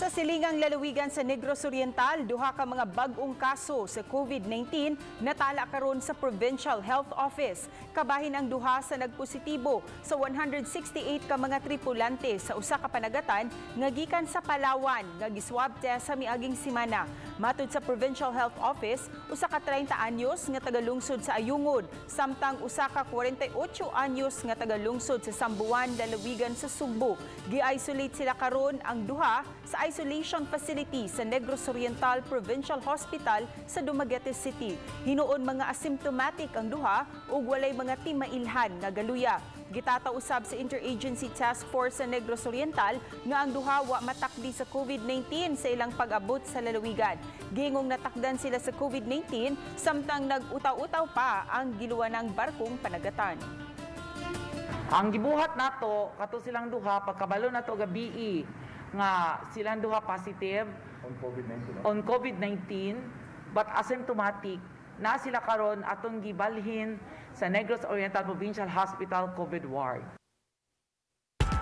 Sa silingang lalawigan sa Negros Oriental, duha ka mga bag-ong kaso sa COVID-19 natala karon sa Provincial Health Office. Kabahin ang duha sa nagpositibo sa 168 ka mga tripulante sa usa ka panagatan nga gikan sa Palawan nga giswab test sa miaging semana. Matud sa Provincial Health Office, usa ka 30 anyos nga tagalungsod sa Ayungod, samtang usa ka 48 anyos nga tagalungsod sa Sambuan, lalawigan sa Sugbo. Gi-isolate sila karon ang duha sa isolation facility sa Negros Oriental Provincial Hospital sa Dumaguete City. Hinuon mga asymptomatic ang duha ug walay mga timailhan nga galuya. Gitata usab sa Interagency Task Force sa Negros Oriental nga ang duha wa matakdi sa COVID-19 sa ilang pag-abot sa lalawigan. Gingong natakdan sila sa COVID-19 samtang nag-utaw-utaw pa ang giluwanang barkong panagatan. Ang gibuhat nato kato silang duha pagkabalo nato gabi nga silang duha positive on COVID-19 but asymptomatic na sila karon atong gibalhin sa Negros Oriental Provincial Hospital COVID ward.